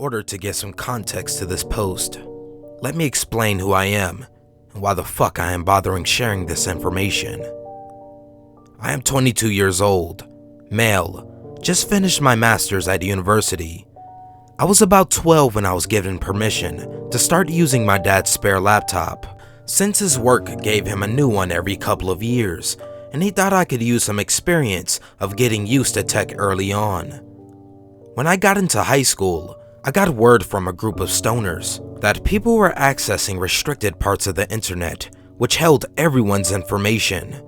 order to give some context to this post, let me explain who I am and why the fuck I am bothering sharing this information. I am 22 years old, male, just finished my master's at university. I was about 12 when I was given permission to start using my dad's spare laptop, since his work gave him a new one every couple of years, and he thought I could use some experience of getting used to tech early on. When I got into high school, I got word from a group of stoners that people were accessing restricted parts of the internet, which held everyone's information.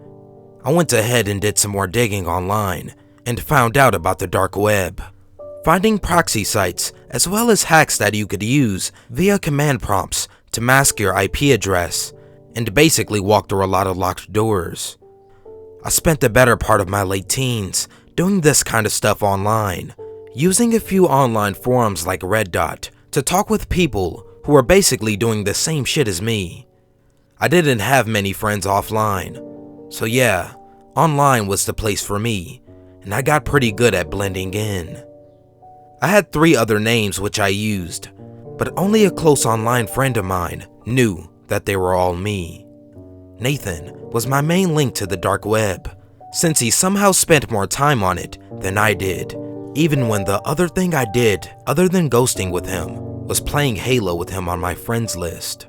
I went ahead and did some more digging online and found out about the dark web, finding proxy sites as well as hacks that you could use via command prompts to mask your IP address and basically walk through a lot of locked doors. I spent the better part of my late teens doing this kind of stuff online, using a few online forums like Red Dot to talk with people who were basically doing the same shit as me. I didn't have many friends offline, so yeah, online was the place for me, and I got pretty good at blending in. I had 3 other names which I used, but only a close online friend of mine knew that they were all me. Nathan was my main link to the dark web, since he somehow spent more time on it than I did, even when the other thing I did other than ghosting with him was playing Halo with him on my friends list.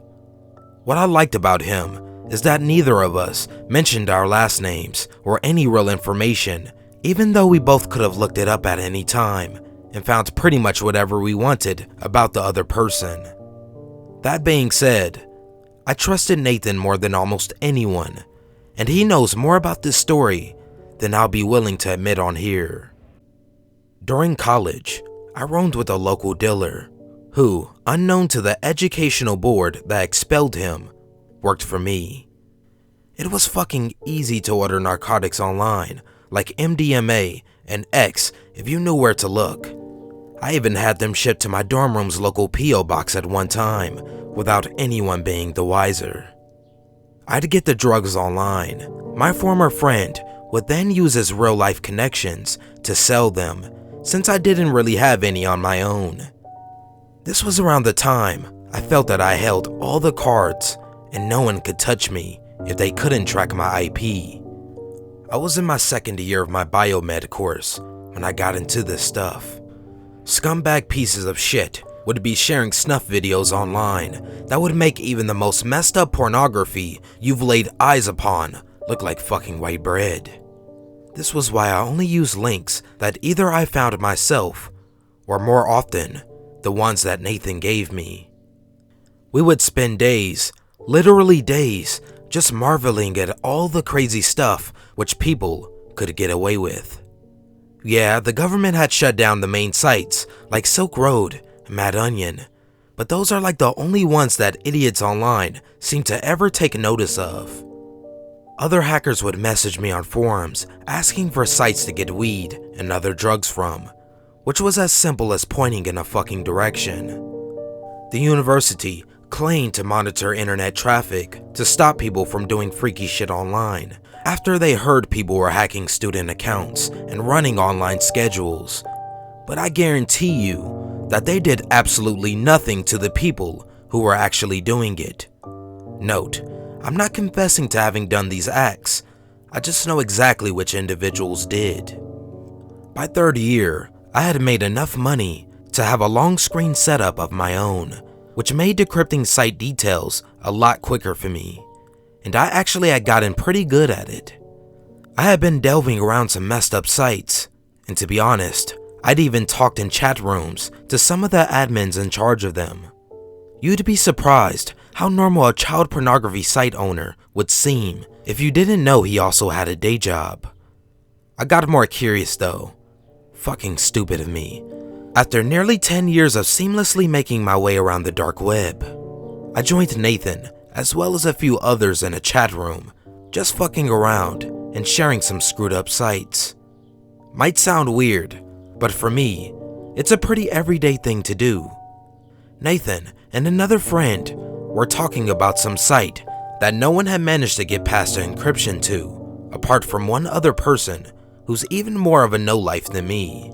What I liked about him is that neither of us mentioned our last names or any real information, even though we both could have looked it up at any time and found pretty much whatever we wanted about the other person. That being said, I trusted Nathan more than almost anyone, and he knows more about this story than I'll be willing to admit on here. During college, I roamed with a local dealer who, unknown to the educational board that expelled him, worked for me. It was fucking easy to order narcotics online, like MDMA and X if you knew where to look. I even had them shipped to my dorm room's local P.O. box at one time, without anyone being the wiser. I'd get the drugs online. My former friend would then use his real-life connections to sell them, since I didn't really have any on my own. This was around the time I felt that I held all the cards and no one could touch me if they couldn't track my IP. I was in my second year of my biomed course when I got into this stuff. Scumbag pieces of shit would be sharing snuff videos online that would make even the most messed up pornography you've laid eyes upon look like fucking white bread. This was why I only used links that either I found myself, or more often, the ones that Nathan gave me. We would spend days, literally days, just marveling at all the crazy stuff which people could get away with. Yeah, the government had shut down the main sites like Silk Road and Mad Onion, but those are like the only ones that idiots online seem to ever take notice of. Other hackers would message me on forums asking for sites to get weed and other drugs from, which was as simple as pointing in a fucking direction. The university claimed to monitor internet traffic to stop people from doing freaky shit online after they heard people were hacking student accounts and running online schedules, but I guarantee you that they did absolutely nothing to the people who were actually doing it. Note, I'm not confessing to having done these acts, I just know exactly which individuals did. By third year, I had made enough money to have a long screen setup of my own, which made decrypting site details a lot quicker for me, and I actually had gotten pretty good at it. I had been delving around some messed up sites, and to be honest, I'd even talked in chat rooms to some of the admins in charge of them. You'd be surprised how normal a child pornography site owner would seem if you didn't know he also had a day job. I got more curious though. Fucking stupid of me. After nearly 10 years of seamlessly making my way around the dark web, I joined Nathan as well as a few others in a chat room, just fucking around and sharing some screwed up sites. Might sound weird, but for me, it's a pretty everyday thing to do. Nathan and another friend were talking about some site that no one had managed to get past the encryption to, apart from one other person who's even more of a no-life than me.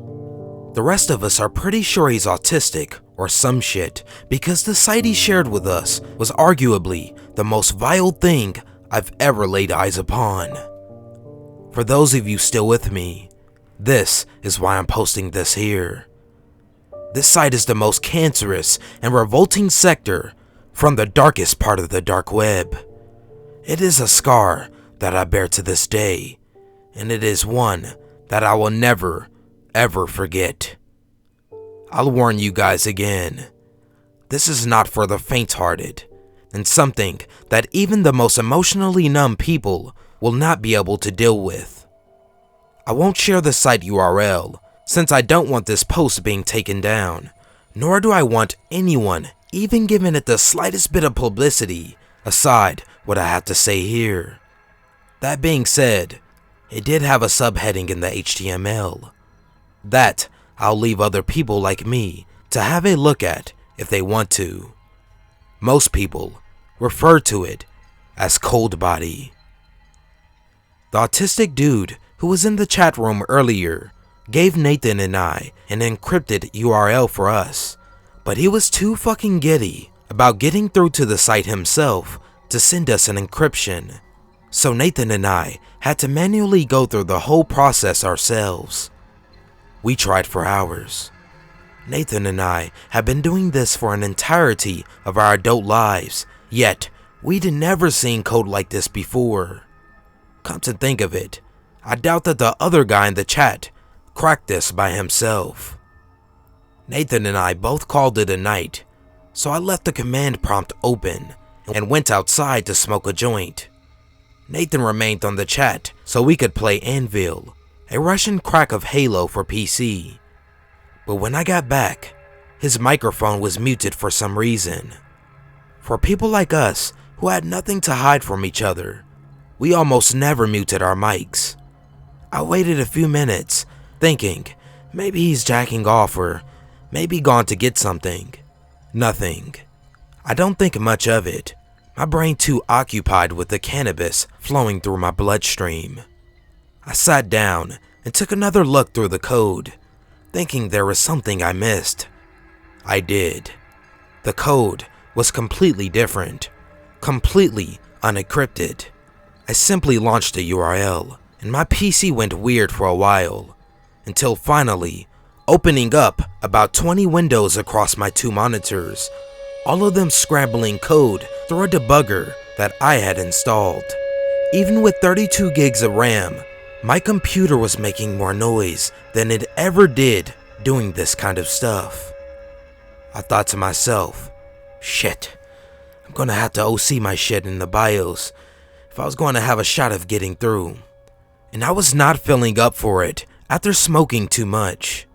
The rest of us are pretty sure he's autistic or some shit because the site he shared with us was arguably the most vile thing I've ever laid eyes upon. For those of you still with me, this is why I'm posting this here. This site is the most cancerous and revolting sector from the darkest part of the dark web. It is a scar that I bear to this day, and it is one that I will never, ever forget. I'll warn you guys again. This is not for the faint-hearted, and something that even the most emotionally numb people will not be able to deal with. I won't share the site URL, since I don't want this post being taken down, nor do I want anyone even giving it the slightest bit of publicity aside what I have to say here. That being said, it did have a subheading in the HTML. That I'll leave other people like me to have a look at if they want to. Most people refer to it as cold body. The autistic dude who was in the chat room earlier gave Nathan and I an encrypted URL for us, but he was too fucking giddy about getting through to the site himself to send us an encryption. So Nathan and I had to manually go through the whole process ourselves. We tried for hours. Nathan and I have been doing this for an entirety of our adult lives, yet we'd never seen code like this before. Come to think of it, I doubt that the other guy in the chat cracked this by himself. Nathan and I both called it a night, so I left the command prompt open and went outside to smoke a joint. Nathan remained on the chat so we could play Anvil, a Russian crack of Halo for PC. But when I got back, his microphone was muted for some reason. For people like us who had nothing to hide from each other, we almost never muted our mics. I waited a few minutes, thinking maybe he's jacking off or maybe gone to get something. Nothing. I don't think much of it. My brain too occupied with the cannabis flowing through my bloodstream. I sat down and took another look through the code, thinking there was something I missed. I did. The code was completely different, completely unencrypted. I simply launched the URL, and my PC went weird for a while, until finally opening up about 20 windows across my two monitors, all of them scrambling code through a debugger that I had installed. Even with 32 gigs of RAM, my computer was making more noise than it ever did doing this kind of stuff. I thought to myself, shit, I'm gonna have to OC my shit in the BIOS if I was going to have a shot of getting through. And I was not feeling up for it after smoking too much.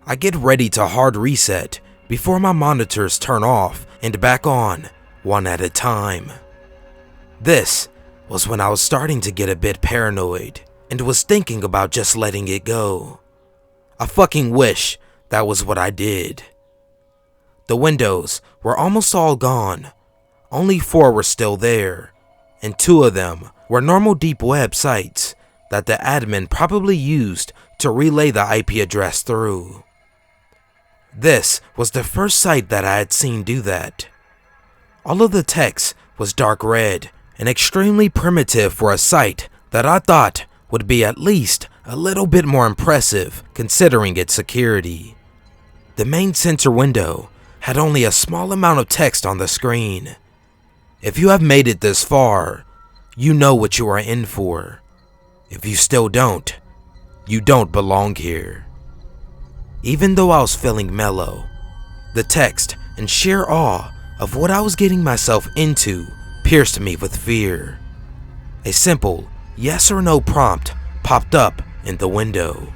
I get ready to hard reset before my monitors turn off and back on, one at a time. This was when I was starting to get a bit paranoid and was thinking about just letting it go. I fucking wish that was what I did. The windows were almost all gone. Only 4 were still there, and 2 of them were normal deep web sites that the admin probably used to relay the IP address through. This was the first site that I had seen do that. All of the text was dark red and extremely primitive for a site that I thought would be at least a little bit more impressive considering its security. The main center window had only a small amount of text on the screen. If you have made it this far, you know what you are in for. If you still don't, you don't belong here. Even though I was feeling mellow, the text and sheer awe of what I was getting myself into pierced me with fear. A simple yes or no prompt popped up in the window.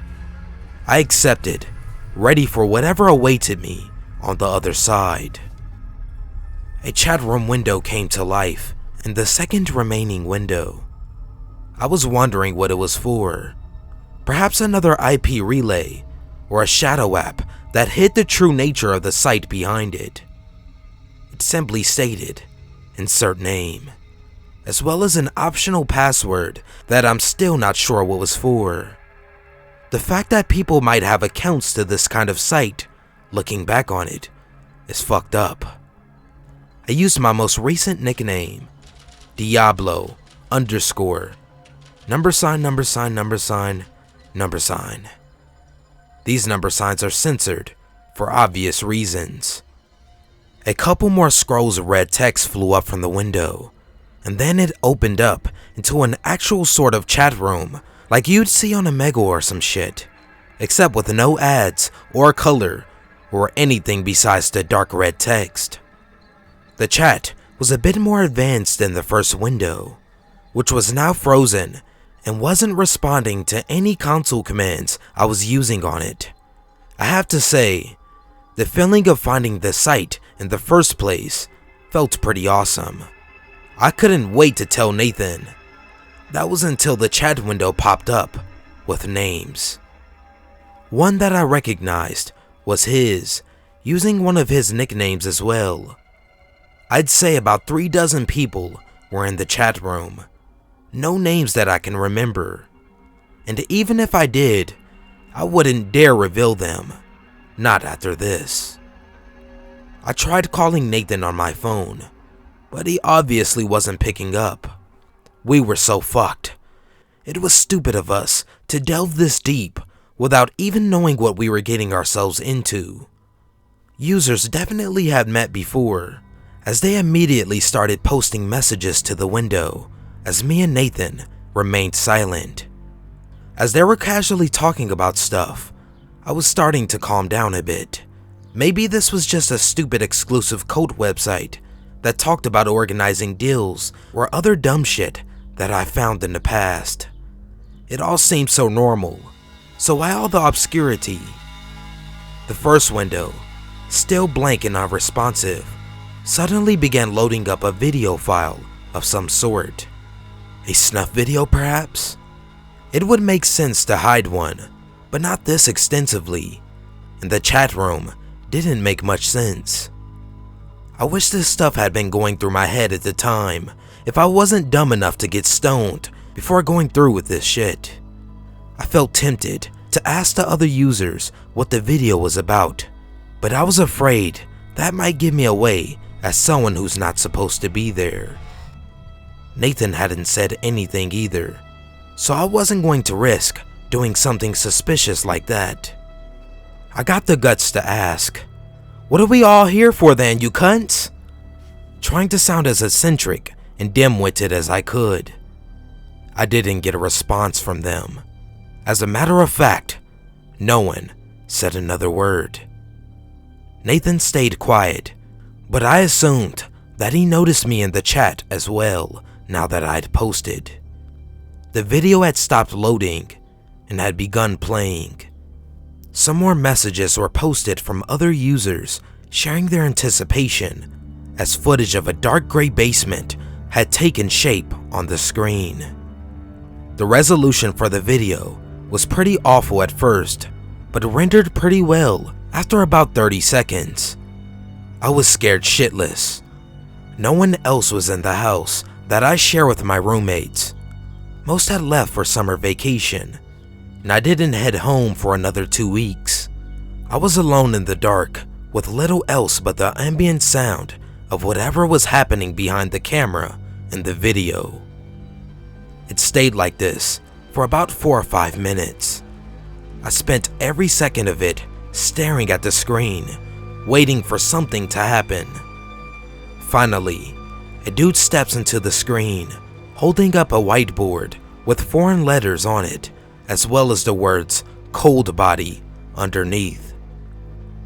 I accepted, ready for whatever awaited me on the other side. A chat room window came to life in the second remaining window. I was wondering what it was for. Perhaps another IP relay or a shadow app that hid the true nature of the site behind it. It simply stated, insert name, as well as an optional password that I'm still not sure what was for. The fact that people might have accounts to this kind of site, looking back on it, is fucked up. I used my most recent nickname, Diablo _ number sign. These number signs are censored for obvious reasons. A couple more scrolls of red text flew up from the window, and then it opened up into an actual sort of chat room like you'd see on a Mega or some shit, except with no ads or color or anything besides the dark red text. The chat was a bit more advanced than the first window, which was now frozen and wasn't responding to any console commands I was using on it. I have to say, the feeling of finding the site in the first place felt pretty awesome. I couldn't wait to tell Nathan. That was until the chat window popped up with names. One that I recognized was his, using one of his nicknames as well. I'd say about 3 dozen people were in the chat room. No names that I can remember. And even if I did, I wouldn't dare reveal them. Not after this. I tried calling Nathan on my phone, but he obviously wasn't picking up. We were so fucked. It was stupid of us to delve this deep without even knowing what we were getting ourselves into. Users definitely had met before, as they immediately started posting messages to the window as me and Nathan remained silent. As they were casually talking about stuff, I was starting to calm down a bit. Maybe this was just a stupid exclusive code website that talked about organizing deals or other dumb shit that I found in the past. It all seemed so normal, so why all the obscurity? The first window, still blank and unresponsive, suddenly began loading up a video file of some sort. A snuff video, perhaps? It would make sense to hide one, but not this extensively, and the chat room didn't make much sense. I wish this stuff had been going through my head at the time if I wasn't dumb enough to get stoned before going through with this shit. I felt tempted to ask the other users what the video was about, but I was afraid that might give me away as someone who's not supposed to be there. Nathan hadn't said anything either, so I wasn't going to risk doing something suspicious like that. I got the guts to ask, "What are we all here for then, you cunts?" Trying to sound as eccentric and dim-witted as I could. I didn't get a response from them. As a matter of fact, no one said another word. Nathan stayed quiet, but I assumed that he noticed me in the chat as well now that I'd posted. The video had stopped loading and had begun playing. Some more messages were posted from other users sharing their anticipation as footage of a dark gray basement had taken shape on the screen. The resolution for the video was pretty awful at first, but rendered pretty well after about 30 seconds. I was scared shitless. No one else was in the house that I share with my roommates. Most had left for summer vacation, and I didn't head home for another 2 weeks. I was alone in the dark with little else but the ambient sound of whatever was happening behind the camera in the video. It stayed like this for about 4 or 5 minutes. I spent every second of it staring at the screen, waiting for something to happen. Finally, a dude steps into the screen, holding up a whiteboard with foreign letters on it, as well as the words "cold body" underneath.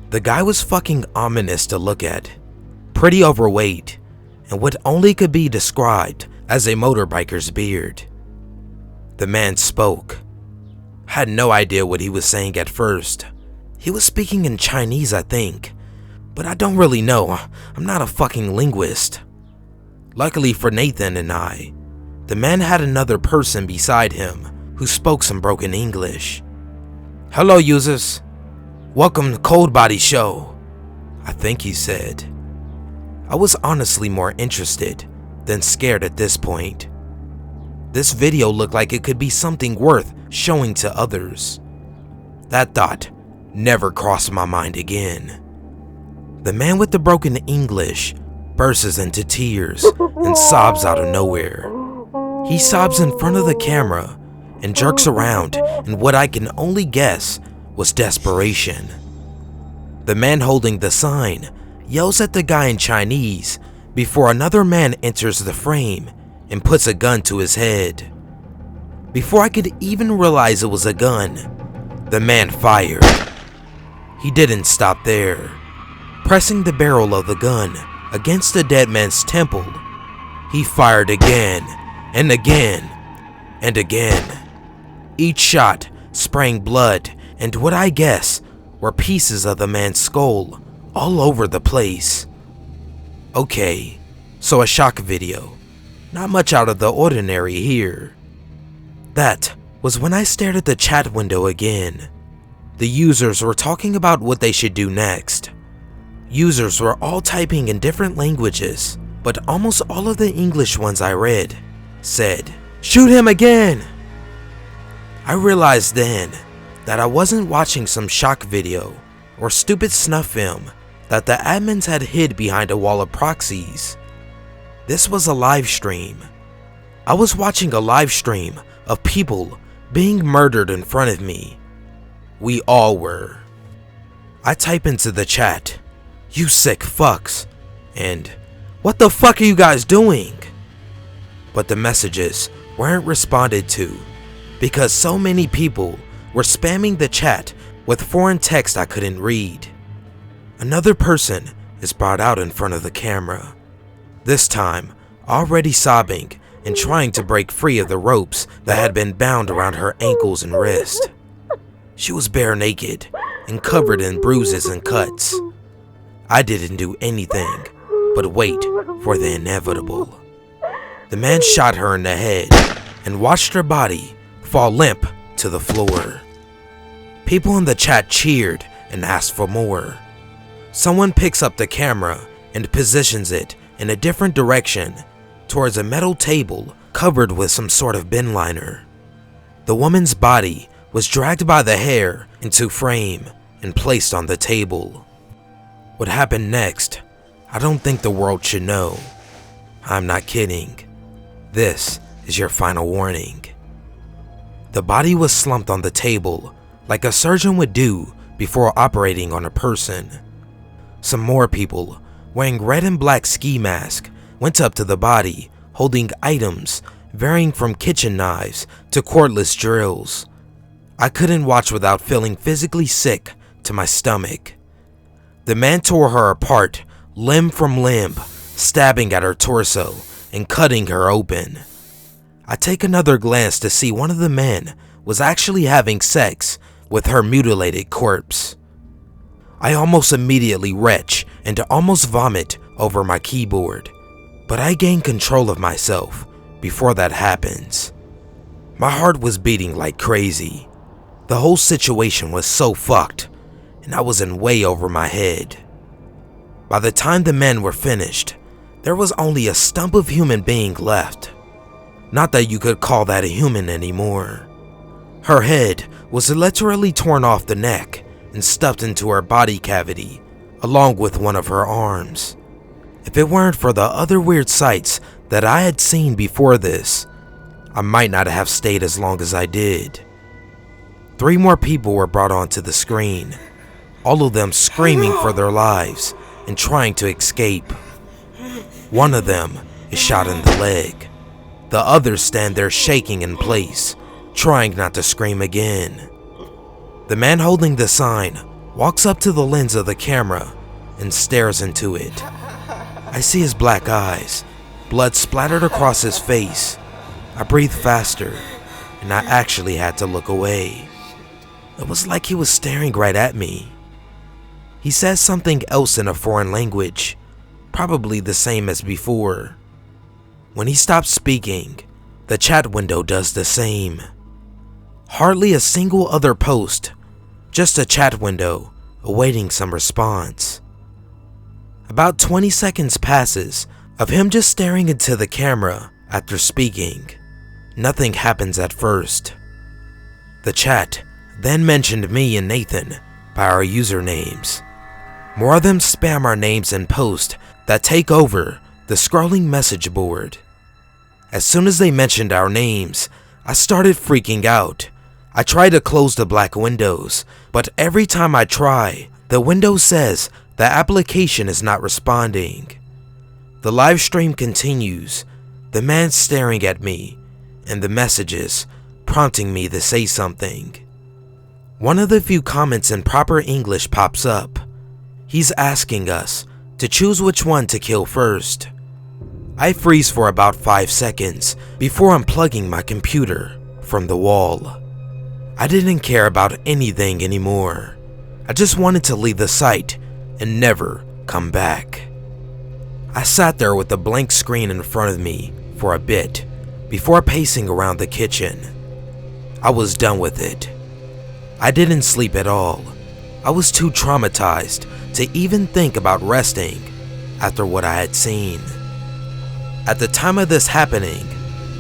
The guy was fucking ominous to look at, pretty overweight, and what only could be described as a motorbiker's beard. The man spoke. I had no idea what he was saying at first. He was speaking in Chinese, I think, but I don't really know. I'm not a fucking linguist. Luckily for Nathan and I, the man had another person beside him who spoke some broken English. "Hello, users. Welcome to Cold Body Show," I think he said. I was honestly more interested than scared at this point. This video looked like it could be something worth showing to others. That thought never crossed my mind again. The man with the broken English bursts into tears and sobs out of nowhere. He sobs in front of the camera and jerks around in what I can only guess was desperation. The man holding the sign yells at the guy in Chinese before another man enters the frame and puts a gun to his head. Before I could even realize it was a gun, the man fired. He didn't stop there. Pressing the barrel of the gun against the dead man's temple, he fired again and again and again. Each shot spraying blood and what I guess were pieces of the man's skull all over the place. Okay, so a shock video. Not much out of the ordinary here. That was when I stared at the chat window again. The users were talking about what they should do next. Users were all typing in different languages, but almost all of the English ones I read said, "Shoot him again!" I realized then that I wasn't watching some shock video or stupid snuff film that the admins had hid behind a wall of proxies. This was a live stream. I was watching a live stream of people being murdered in front of me. We all were. I type into the chat, "You sick fucks," and "What the fuck are you guys doing?" But the messages weren't responded to because so many people were spamming the chat with foreign text I couldn't read. Another person is brought out in front of the camera, this time already sobbing and trying to break free of the ropes that had been bound around her ankles and wrist. She was bare naked and covered in bruises and cuts. I didn't do anything but wait for the inevitable. The man shot her in the head and watched her body fall limp to the floor. People in the chat cheered and asked for more. Someone picks up the camera and positions it in a different direction towards a metal table covered with some sort of bin liner. The woman's body was dragged by the hair into frame and placed on the table. What happened next, I don't think the world should know. I'm not kidding. This is your final warning. The body was slumped on the table like a surgeon would do before operating on a person. Some more people wearing red and black ski masks went up to the body holding items varying from kitchen knives to cordless drills. I couldn't watch without feeling physically sick to my stomach. The man tore her apart limb from limb, stabbing at her torso and cutting her open. I take another glance to see one of the men was actually having sex with her mutilated corpse. I almost immediately retch and almost vomit over my keyboard, but I gain control of myself before that happens. My heart was beating like crazy. The whole situation was so fucked, and I was in way over my head. By the time the men were finished, there was only a stump of human being left. Not that you could call that a human anymore. Her head was literally torn off the neck and stuffed into her body cavity, along with one of her arms. If it weren't for the other weird sights that I had seen before this, I might not have stayed as long as I did. 3 more people were brought onto the screen, all of them screaming for their lives and trying to escape. One of them is shot in the leg. The others stand there shaking in place, trying not to scream again. The man holding the sign walks up to the lens of the camera and stares into it. I see his black eyes, blood splattered across his face. I breathed faster, and I actually had to look away. It was like he was staring right at me. He says something else in a foreign language, probably the same as before. When he stops speaking, the chat window does the same. Hardly a single other post, just a chat window awaiting some response. About 20 seconds passes of him just staring into the camera after speaking. Nothing happens at first. The chat then mentioned me and Nathan by our usernames. More of them spam our names and posts that take over the scrolling message board. As soon as they mentioned our names, I started freaking out. I tried to close the black windows, but every time I try, the window says the application is not responding. The live stream continues, the man staring at me, and the messages prompting me to say something. One of the few comments in proper English pops up. He's asking us to choose which one to kill first. I freeze for about 5 seconds before unplugging my computer from the wall. I didn't care about anything anymore. I just wanted to leave the site and never come back. I sat there with the blank screen in front of me for a bit before pacing around the kitchen. I was done with it. I didn't sleep at all. I was too traumatized to even think about resting after what I had seen. At the time of this happening,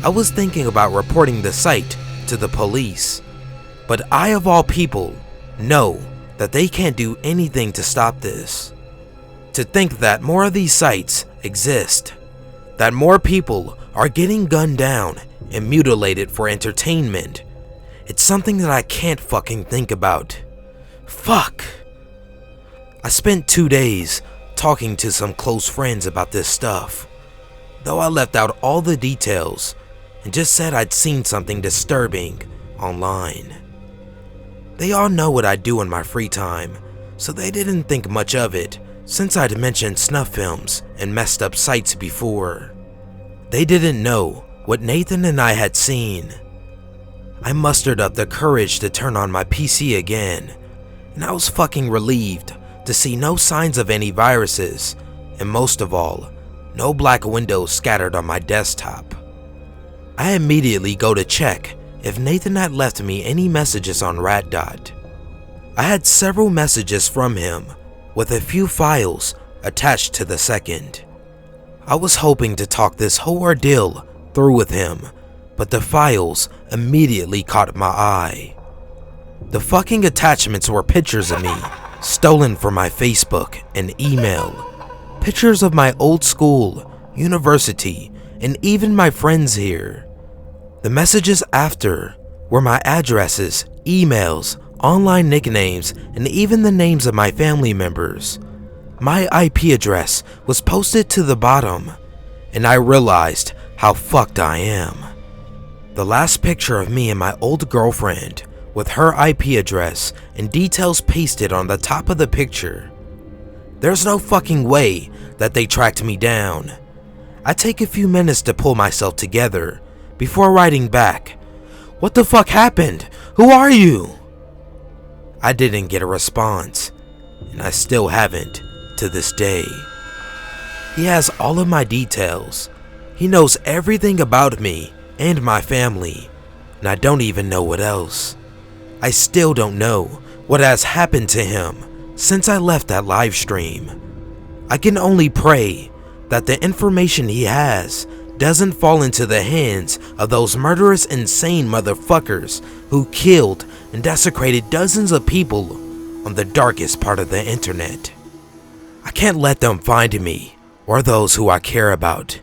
I was thinking about reporting the site to the police, but I of all people know that they can't do anything to stop this. To think that more of these sites exist, that more people are getting gunned down and mutilated for entertainment, it's something that I can't fucking think about. Fuck. I spent 2 days talking to some close friends about this stuff, though I left out all the details and just said I'd seen something disturbing online. They all know what I do in my free time, so they didn't think much of it since I'd mentioned snuff films and messed up sites before. They didn't know what Nathan and I had seen. I mustered up the courage to turn on my PC again, and I was fucking relieved to see no signs of any viruses, and most of all, no black windows scattered on my desktop. I immediately go to check if Nathan had left me any messages on Rat. I had several messages from him, with a few files attached to the second. I was hoping to talk this whole ordeal through with him, but the files immediately caught my eye. The fucking attachments were pictures of me, stolen from my Facebook and email. Pictures of my old school, university, and even my friends here. The messages after were my addresses, emails, online nicknames, and even the names of my family members. My IP address was posted to the bottom, and I realized how fucked I am. The last picture of me and my old girlfriend, with her IP address and details pasted on the top of the picture. There's no fucking way that they tracked me down. I take a few minutes to pull myself together before writing back, "What the fuck happened? Who are you?" I didn't get a response, and I still haven't to this day. He has all of my details. He knows everything about me and my family, and I don't even know what else. I still don't know what has happened to him since I left that live stream. I can only pray that the information he has doesn't fall into the hands of those murderous, insane motherfuckers who killed and desecrated dozens of people on the darkest part of the internet. I can't let them find me or those who I care about.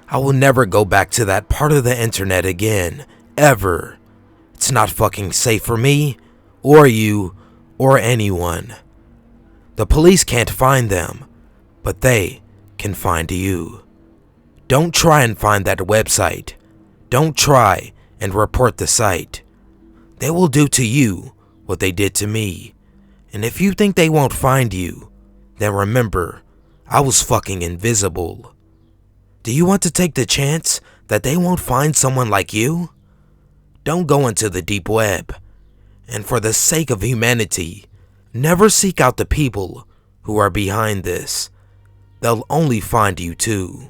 I will never go back to that part of the internet again, ever. It's not fucking safe for me, or you, or anyone. The police can't find them, but they can find you. Don't try and find that website. Don't try and report the site. They will do to you what they did to me. And if you think they won't find you, then remember, I was fucking invisible. Do you want to take the chance that they won't find someone like you? Don't go into the deep web. And for the sake of humanity, never seek out the people who are behind this. They'll only find you too.